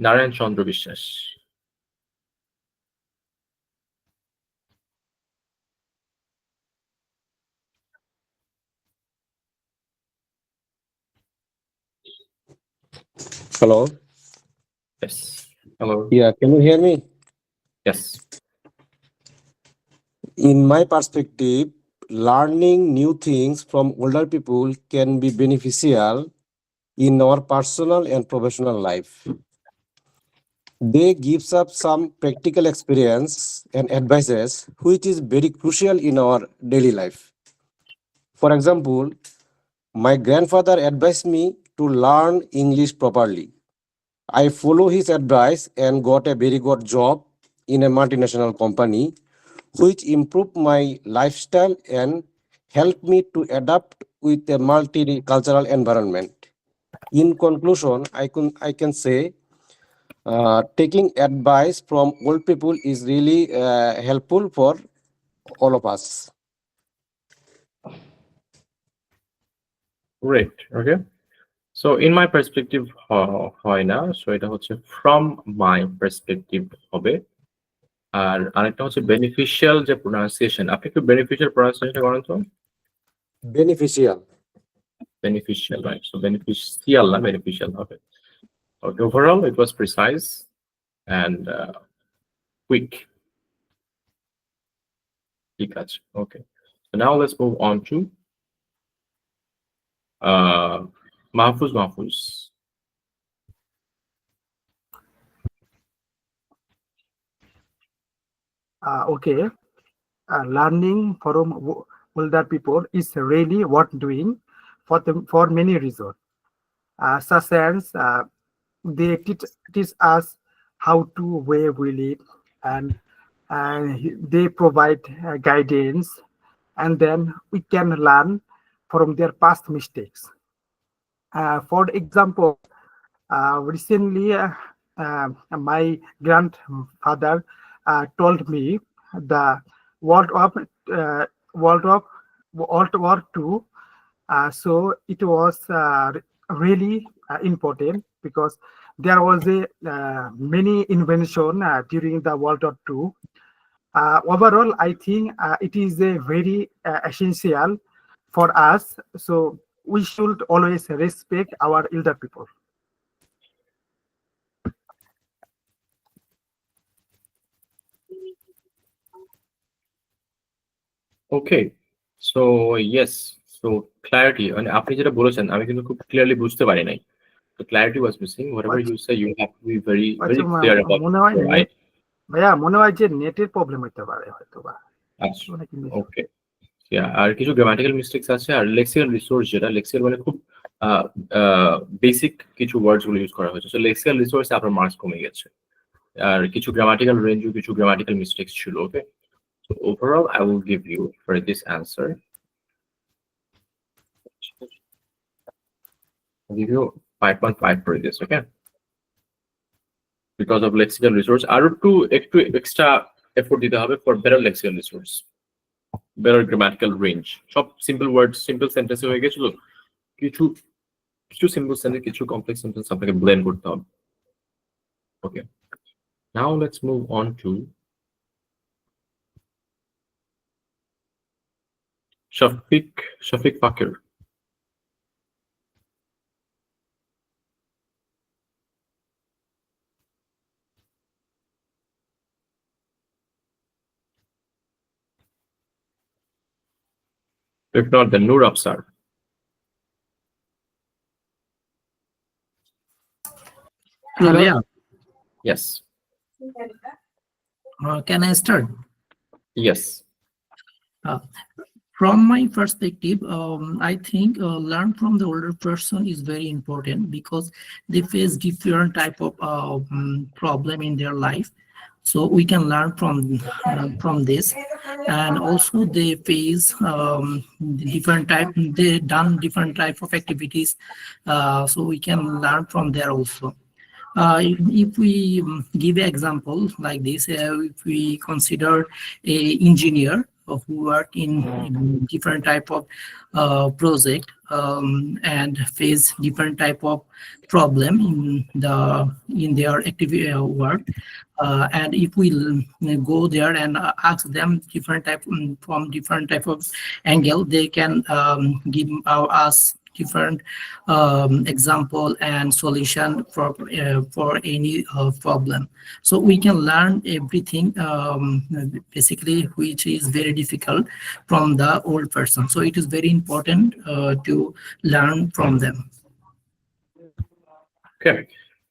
Narayan Chandra Biswas. Hello. Yes. Hello. Yeah, can you hear me? Yes. In my perspective, learning new things from older people can be beneficial in our personal and professional life. They gives up some practical experience and advices which is very crucial in our daily life. For example, my grandfather advised me to learn English properly. I follow his advice and got a very good job in a multinational company, which improved my lifestyle and helped me to adapt with a multicultural environment. In conclusion, I can say taking advice from old people is really helpful for all of us. Great. Okay. So in my perspective হয় না, so এটা হচ্ছে from my perspective হবে। আর আরেকটা হচ্ছে beneficial যে pronunciation, আপনি একটু বেনিফিশিয়াল প্রোনাউন্সিয়েশন করেন তো। Beneficial. Beneficial, right? So beneficial না beneficial হবে। Okay, overall it was precise and quick. ঠিক আছে। Okay, so now let's move on to Mahfuz. Okay, learning from older people is really worth doing for many reasons, such as they teach us how to way we live, and they provide guidance, and then we can learn from their past mistakes. For example, recently my grandfather told me the World of uh, World of World War II. So it was really important because there was a many invention during the World War II. Overall, I think it is a very essential for us. So we should always respect our elder people. Okay, so yes, so clarity, মানে আপনি যেটা বলেছেন আমি কিন্তু খুব clearly বুঝতে পারি নাই। The clarity was missing. Whatever আচ্ছা you say, you have to be very, আচ্ছা, very clear about মনে হয় your নেট, idea. ভাইয়া মনে হয় যে নেটের প্রবলেম হতে পারে হয়তো বা আচ্ছা, নাকি ওকে। আর কিছু গ্রামাটিক্যাল মিস্টেক্স আছে, আর লেক্সিক্যাল রিসোর্স, যেটা লেক্সিক্যাল মানে খুব বেসিক কিছু ওয়ার্ডস গুলো ইউজ করা হয়েছে, সো লেক্সিক্যাল রিসোর্সে আপনার মার্কস কমে গেছে। আর কিছু গ্রামাটিক্যাল রেঞ্জও কিছু গ্রামাটিক্যাল মিস্টেক্স ছিল। ওকে, so overall I will give you for this answer, I'll give you 5.5 for this. Okay, because of lexical resource আরো একটু এক্সট্রা এফোর্ট দিতে হবে for better lexical resource, better grammatical range. সব simple word simple সেন্টেন্সে হয়ে গেছিল, কিছু কিছু সিম্পল সেন্টেন্স কিছু কমপ্লেক্স সেন্টেন্স আপনাকে ব্লেন্ড করতে হবে। Okay, now let's move on to Shafiq Fakir. If not, then Noor Afsar. Hello, yeah. Yes. Can I start? Yes. From my perspective, I think learn from the older person is very important because they face different type of problem in their life. So we can learn from this, and also they face different type. They done different type of activities, so we can learn from there also. If we give an example like this, if we consider a engineer who work in different type of project and face different type of problem in their activity work, and if we go there and ask them different type from different type of angle, they can give us different example and solution for any problem. So we can learn everything basically which is very difficult from the old person. So it is very important to learn from them. Okay,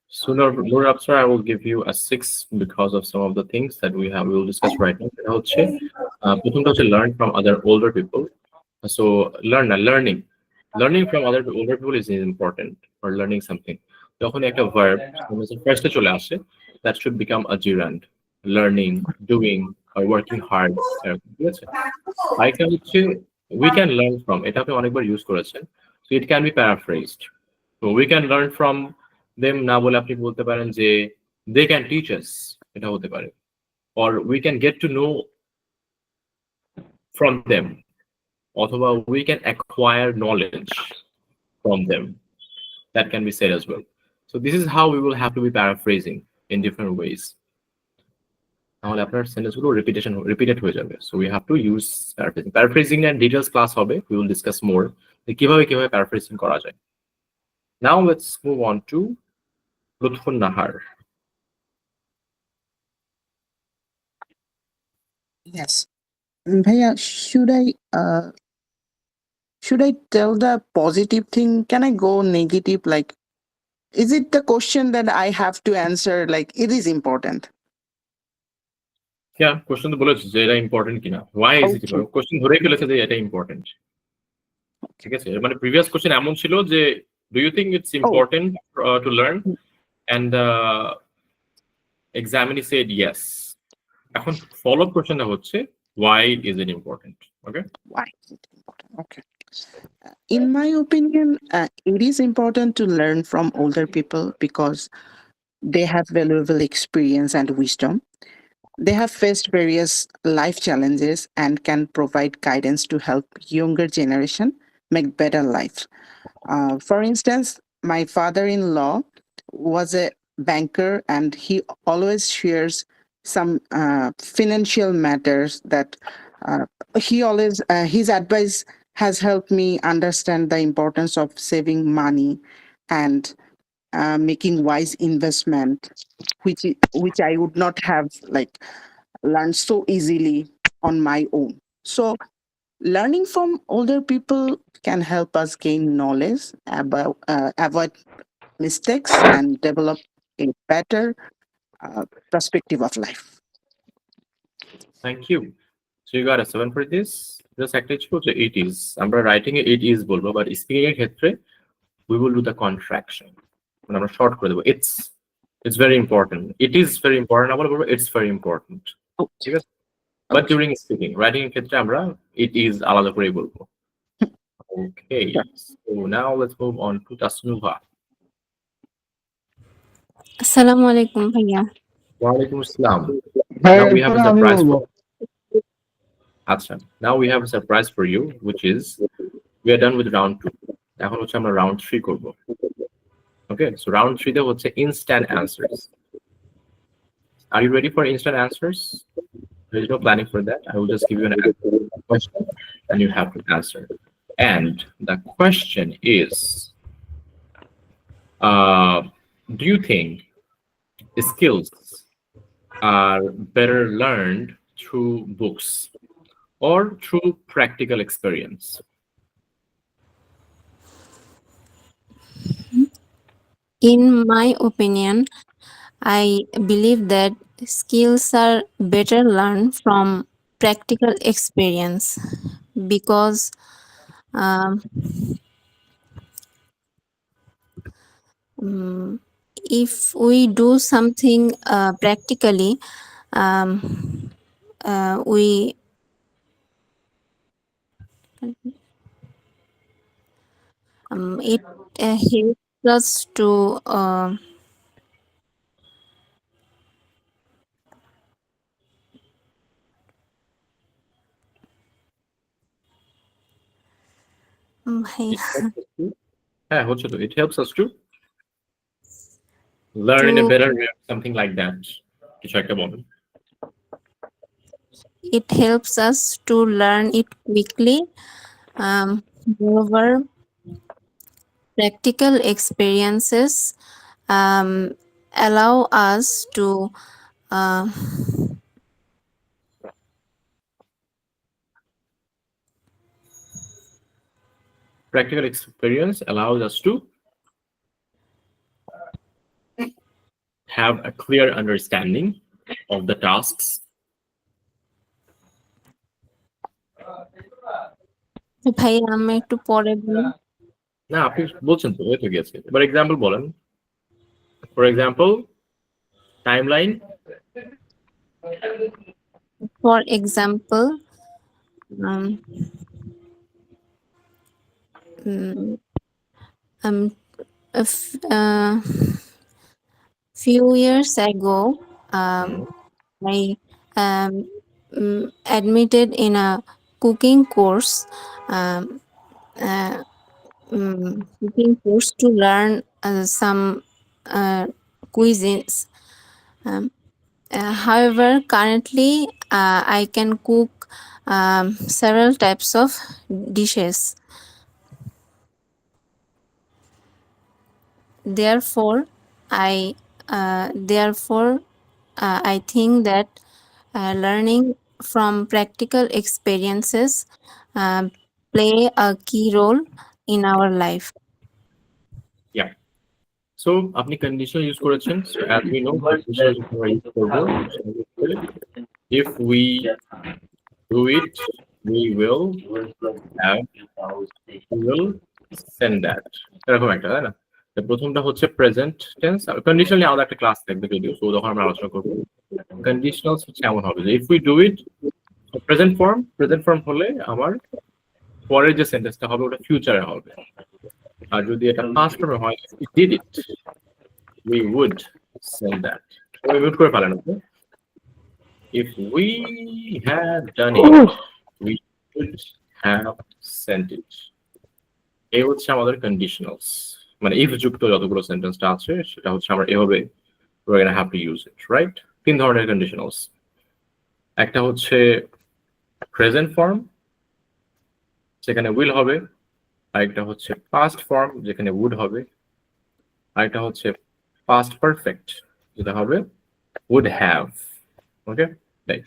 so Noor Afsar, I will give you a 6 because of some of the things that we will discuss right now. সেটা হচ্ছে প্রথমটা হচ্ছে learn from other older people. So learning from other older people is important for learning something. যখন একটা verb ফার্স্টে চলে আসে, that should become a gerund. Learning, doing, or working hard. ঠিক আছে? আরেকটা হচ্ছে we can learn from, এটা আপনি অনেকবার ইউজ করেছেন, so it can be paraphrased. So we can learn from them না বলে আপনি বলতে পারেন যে they can teach us, এটা হতে পারে, or we can get to know from them, অথবা we can acquire knowledge from them. That can be said as well. So this is how we will have to be paraphrasing in different ways. তাহলে আপনার সেন্টেন্সগুলো repeated হয়ে যাবে। So we have to use paraphrasing. Paraphrasing and details class হবে, we will discuss more কিভাবে paraphrasing করা যায়. Now let's move on to Lutfun Nahar. Yes. Bhaiya, should I tell the positive thing? Can I go negative? Like, is it the question that I have to answer? Like, it is important. Yeah, question তো বলেছে যে এটা important কিনা, why is it important? Question ধরেই ফেলেছে যে এটা important. ঠিক আছে, মানে প্রিভিয়াস কোশ্চেন এমন ছিল যে do you think it's important to learn, and examiner said yes. এখন ফলো আপ কোশ্চেনটা হচ্ছে why is it important? Okay, Why is it important? Okay. In my opinion, it is important to learn from older people because they have valuable experience and wisdom. They have faced various life challenges and can provide guidance to help younger generation make better lives. For instance, my father-in-law was a banker and he always shares some financial matters that his advice has helped me understand the importance of saving money and making wise investment, which I would not have like learned so easily on my own. So Learning from older people can help us gain knowledge about avoid mistakes and develop a better perspective of life. Thank you. So you got a 7 for this. Just একটা ছিল যে it is. আমরা writing A it is বলবো, but speaking এর ক্ষেত্রে we will do the contraction. মানে আমরা short করে দেবো. It's very important. It is very important. আমরা বলবো it's very important. ঠিক আছে? But during speaking, writing এর ক্ষেত্রে আমরা it is আলাদা করে বলবো. Okay. So now let's move on to Tasnuva. আসসালামু আলাইকুম ভাইয়া। Walaikum assalam. Now we have a surprise for Acha. Now we have a surprise for you, which is we are done with round 2. এখন হচ্ছে আমরা round 3 করব. Okay, so round 3 তে হচ্ছে instant answers. Are you ready for instant answers? There is no planning for that. I will just give you an question and you have to answer. And the question is, do you think skills are better learned through books or through practical experience? In my opinion, I believe that skills are better learned from practical experience because if we do something practically, we it helps us to It helps us to learn in a better way, something like that. It helps us to learn it quickly. Moreover, practical experiences allow us to practical experience allows us to have a clear understanding of the tasks. ভাই আমি একটু পরে বলি না আপনি বলছেন তো হয়ে গেছে এবার एग्जांपल বলেন for example timeline for example few years ago I admitted in a cooking course to learn some cuisines. However, currently I can cook several types of dishes. Therefore, I think that learning from practical experiences play a key role in our life. Yeah. So আপনি conditional use করেছেন. So as we know, conditional use করব. If we do it, we will send that. এরকম একটা তাই না? তো প্রথমটা হচ্ছে প্রেজেন্ট টেন্স কন্ডিশনালি আলাদা একটা ক্লাস থাকবে যদিও তো তখন আমরা আলোচনা করব কন্ডিশনালস হচ্ছে এমন হবে যে if we do it present form হলে আমার পরের যে সেন্টেন্সটা হবে ওটা ফিউচারে হবে আর যদি এটা পাস্ট ফর্মে হয় we did it we would send that we would করে ফেলেন ওকে if we had done it we would have sent it এই হচ্ছে আমাদের কন্ডিশনালস মানে if যুক্ত যতগুলো সেন্টেন্সটা আছে সেটা হচ্ছে আমরা এভাবে we're going to have to use it right তিন ধরনের কন্ডিশনালস একটা হচ্ছে প্রেজেন্ট ফর্ম যেখানে will হবে আরেকটা হচ্ছে পাস্ট ফর্ম যেখানে would হবে আরেকটা হচ্ছে পাস্ট পারফেক্ট যেটা হবে would have okay right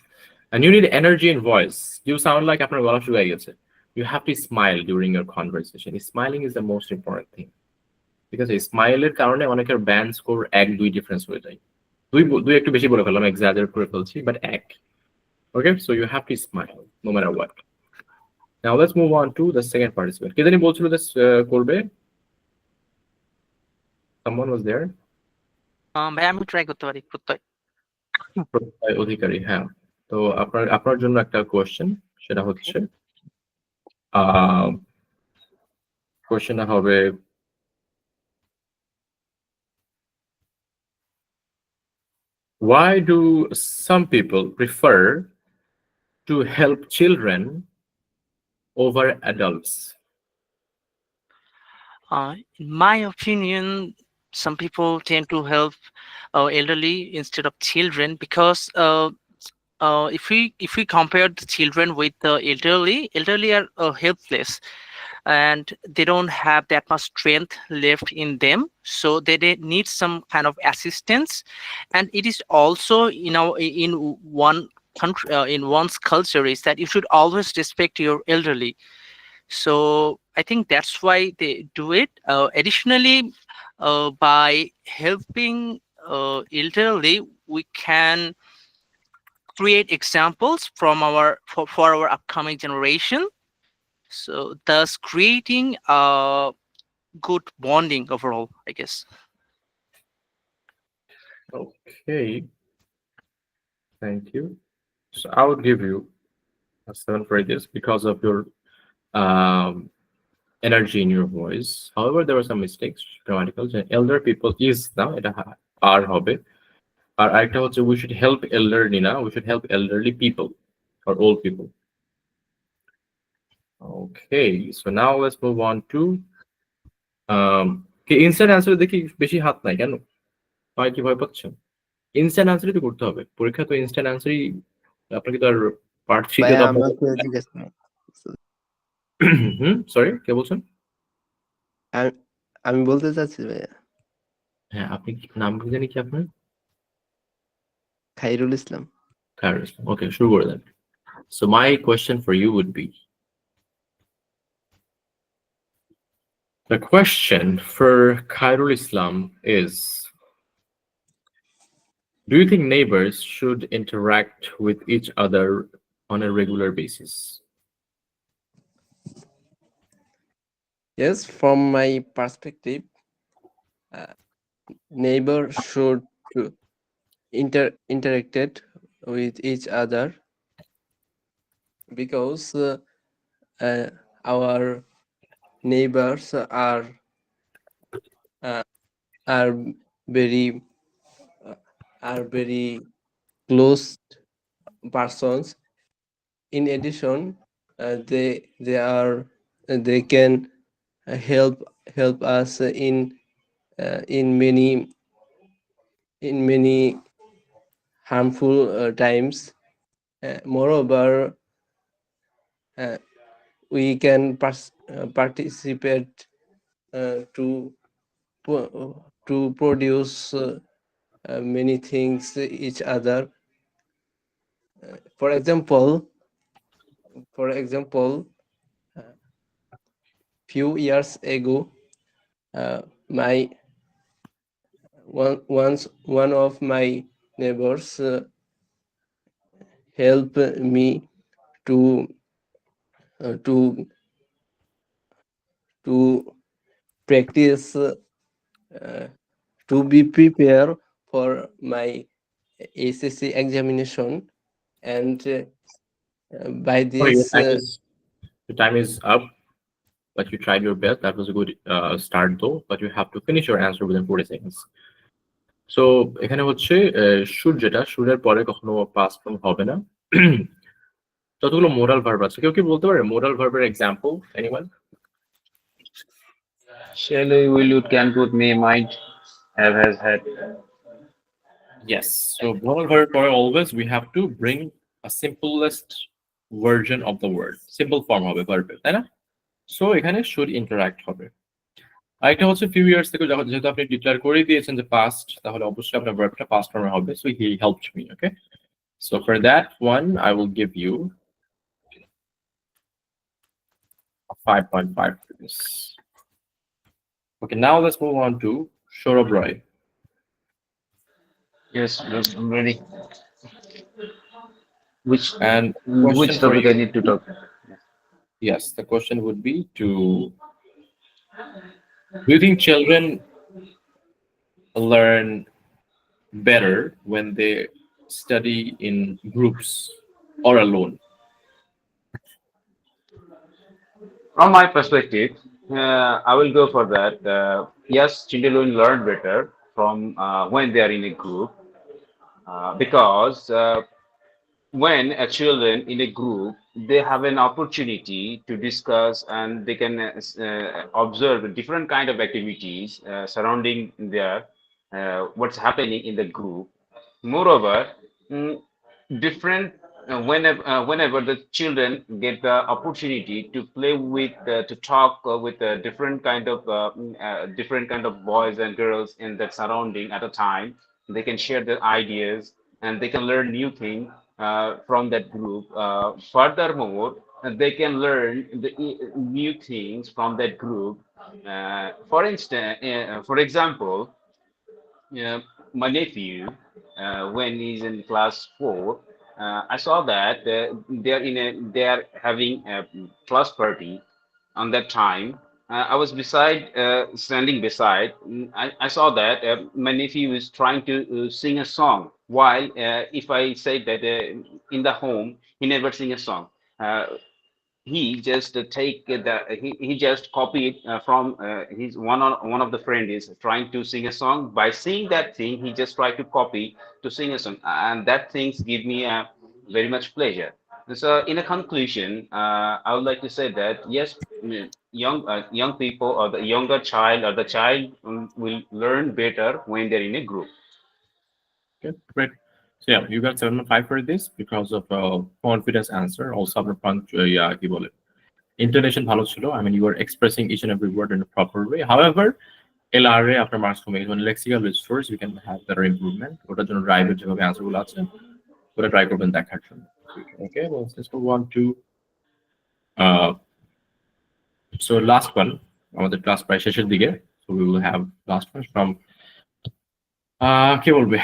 And you need energy in voice. You sound like আপনার গলা শুকিয়ে গেছে. You have to smile during your conversation. Smiling is the most important thing. Because স্মাইলের কারণে অনেকের ব্যান্ড স্কোর 1-2 ডিফারেন্স হয়ে যায়. দুই একটু বেশি বলে ফেললাম, এক্সাজারেট করে ফেলছি, but 1. Okay, so you have to smile no matter what. Now let's move on to the second participant. কে জানি বলছিল this করবে? Someone was there? ভাই আমি ট্রাই করতে পারি প্রত্যয়। প্রত্যয় অধিকারী, হ্যাঁ। তো আপনার জন্য একটা কোয়েশ্চেন, সেটা হচ্ছে কোয়েশ্চেনটা হবে why do some people prefer to help children over adults? In my opinion, some people tend to help elderly instead of children because if we compare the children with the elderly are helpless and they don't have that much strength left in them, so they need some kind of assistance. And it is also, you know, in one country, in one's culture, is that you should always respect your elderly. So I think that's why they do it. Additionally, by helping elderly, we can create examples from for our upcoming generation, so thus creating a good bonding overall, I guess. Okay, thank you. So I would give you a 7 for this because of your energy in your voice. However, there were some mistakes, grammatical. Elder people is now এটা are হবে, আর আরেকটা হচ্ছে we should help elderly না, we should help elderly people or old people. Okay, so now let's move on to instant answer দেখি বেশি হাত নাই কেন, হয় কি ভয় পাচ্ছেন? ইনস্ট্যান্ট অ্যান্সারই তো করতে হবে, পরীক্ষা তো ইনস্ট্যান্ট অ্যান্সারই, আপনাকে তো আর পার্ট শিটে তো সরি কে বলছেন? আমি বলতে চাচ্ছি ভাইয়া। হ্যাঁ, আপনি নাম কি জানি কি আপনার? খাইরুল ইসলাম। Khairul Islam. Okay, শুরু করে দেন. So my question for you would be, the question for Khairul Islam is, do you think neighbors should interact with each other on a regular basis? Yes, from my perspective, neighbors should interacted with each other because our neighbors are very close persons. In addition, they can help us in many harmful times. Moreover, we can participate to produce many things each other. For example, few years ago, one of my neighbors helped me to practice to be prepared for my SSC examination, and by this your time is up, but you tried your best. That was a good start though, but you have to finish your answer within 40 seconds. So এখানে হচ্ছে should, যেটা should-এর পরে কখনো past form হবে না। যতগুলো moral verb আছে, কেউ কি বলতে পারে মোরাল ভার্বের example? Anyone? Shall will you, can, could, may, might, have, has, had. Yes, so moral verb for always we have to bring a simplest version of the word, simple form হবে verb, তাই না? So এখানে should interact হবে। আরেকটা হচ্ছে few years থেকে যেহেতু আপনি ডিক্লেয়ার করে দিয়েছেন যে past, তাহলে অবশ্যই আপনার ভার্বটা past ফর্মে হবে, so he helped me, okay? So for that one, I will give you a 5.5 for this. Okay, now let's move on to Shorab Roy. Yes, I'm ready. Which And question which for topic I you, need to talk? yes, the question would be to, do you think children learn better when they study in groups or alone? From my perspective, I will go for that. Yes, children will learn better from when they are in a group because when a children in a group, they have an opportunity to discuss and they can observe different kind of activities surrounding their what's happening in the group. Moreover, mm, different whenever the children get the opportunity to play with to talk with different kind of boys and girls in that surrounding at a time, they can share their ideas and they can learn new things from that group. Furthermore, they can learn new things from that group. For example, yeah, my nephew, when he's in class 4, I saw that they are having a class party on that time. I was standing beside. I saw that my nephew is trying to sing a song. While if I say that in the home he never sing a song. He just he just copied from his one of the friend is trying to sing a song. By seeing that thing, he just tried to copy to sing a song, and that things give me very much pleasure. So in a conclusion, I would like to say that yes, young people or the younger child or the child will learn better when they're in a group. Okay, great. So yeah, you got 7.5 for this because of confidence answer. Also, আপনার yeah, কি বলে, intonation ভালো ছিল. I mean, you were expressing each and every word in a proper way. However, LRA after marks কমে গেছে, মানে lexical resource you can have better improvement. ওটার জন্য ড্রাইভের যেভাবে answer গুলো আছে, ওটা ট্রাই করবেন দেখার জন্য। Okay, well, let's move on to so last one. আমাদের ক্লাস প্রায় শেষের দিকে, so we will have last one from কে বলবে?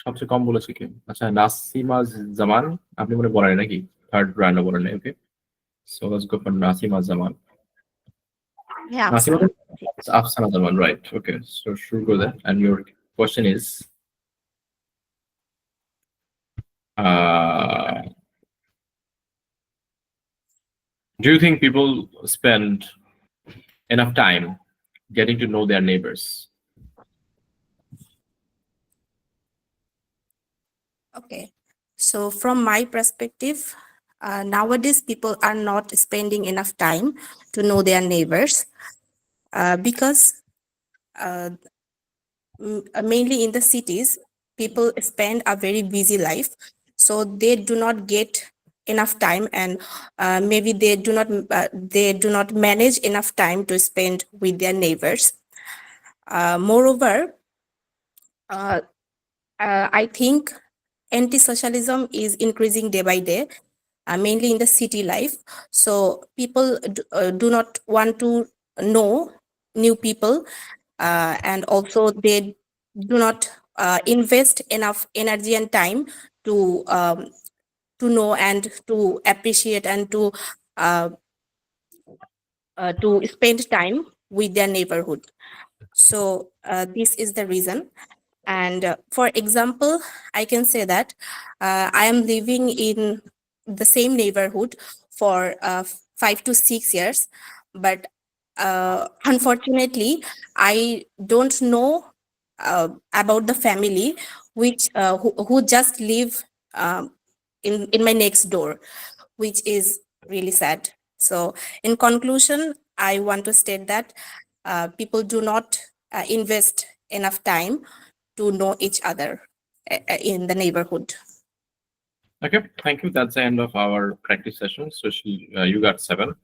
সবচেয়ে কম বলেছে কে? আচ্ছা, নাসিমা জামান, আপনি মনে বলেন নাকি? থার্ড রাউন্ডে বলেন নাই, ওকে? So let's go for Nasima Zaman. Yeah, Nasima, absolutely. Afsana Zaman, right? Okay, so sure, go there. And your question is, do you think people spend enough time getting to know their neighbors? Okay. So from my perspective, nowadays people are not spending enough time to know their neighbors because mainly in the cities, people spend a very busy life, so they do not get enough time, and maybe they do not manage enough time to spend with their neighbors. Moreover, I think anti-socialism is increasing day by day, mainly in the city life. So people do not want to know new people, and also they do not invest enough energy and time to know and to appreciate and to spend time with their neighborhood. So this is the reason. And for example, I can say that I am living in the same neighborhood for 5 to 6 years, but unfortunately, I don't know about the family who just live in my next door, which is really sad. So in conclusion, I want to state that people do not invest enough time to know each other in the neighborhood. Okay, thank you. That's the end of our practice session. So you got 7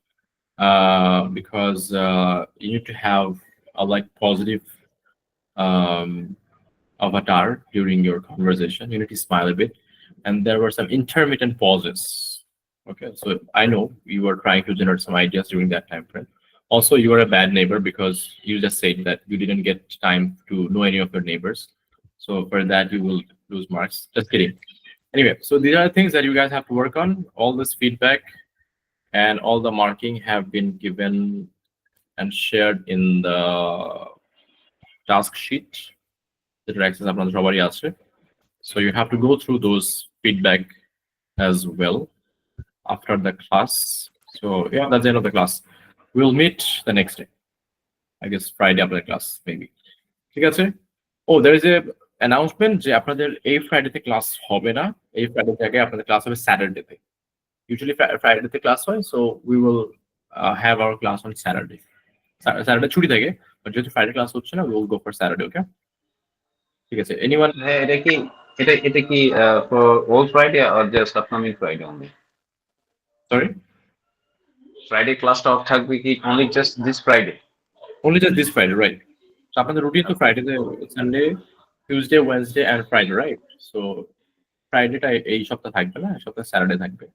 because you need to have a like positive avatar during your conversation. You need to smile a bit. And there were some intermittent pauses. Okay, so I know you were trying to generate some ideas during that time frame. Also, you are a bad neighbor because you just said that you didn't get time to know any of your neighbors. So for that, you will lose marks. Just kidding. Anyway, so these are the things that you guys have to work on. All this feedback and all the marking have been given and shared in the task sheet. The access আপনাদের সবারই আছে. So you have to go through those feedback as well after the class. So yeah, that's the end of the class. We'll meet the next day. I guess Friday after the class, maybe. ঠিক আছে? Oh, there is a announcement যে আপনাদের এই ফ্রাইডেতে class হবে না. এই Friday থেকে আপনাদের ক্লাস হবে স্যাটারডেতে. Usually ফ্রাইডেতে ক্লাস হয়, so we will have our class on Saturday. Saturday ছুটি থাকে, but যেহেতু ফ্রাইডে ক্লাস হচ্ছে না, we will go for Saturday, okay? ঠিক আছে, anyone? এটা কি for all Friday or just upcoming Friday only? Sorry? Friday ক্লাসটা অফ থাকবে কি only just this Friday? Only just this Friday, right? So আপনাদের রুটিন তো ফ্রাইডেতে, Sunday, Tuesday, Wednesday and Friday, right? So ফ্রাইডেটা এই সপ্তাহ থাকবে না, এই সপ্তাহে স্যাটারডে থাকবে।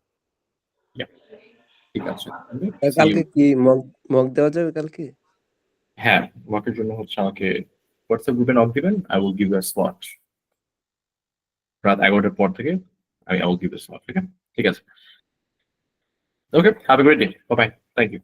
ইয়া, ঠিক আছে। কালকে কি মক দেওয়া যাবে কালকে? হ্যাঁ, মকের জন্য হচ্ছে আমাকে হোয়াটসঅ্যাপ গ্রুপে নক দিবেন, I will give you a slot. রাত 11টার পর থেকে I will give you a slot, ঠিক আছে? Okay, have a great day, bye bye, thank you.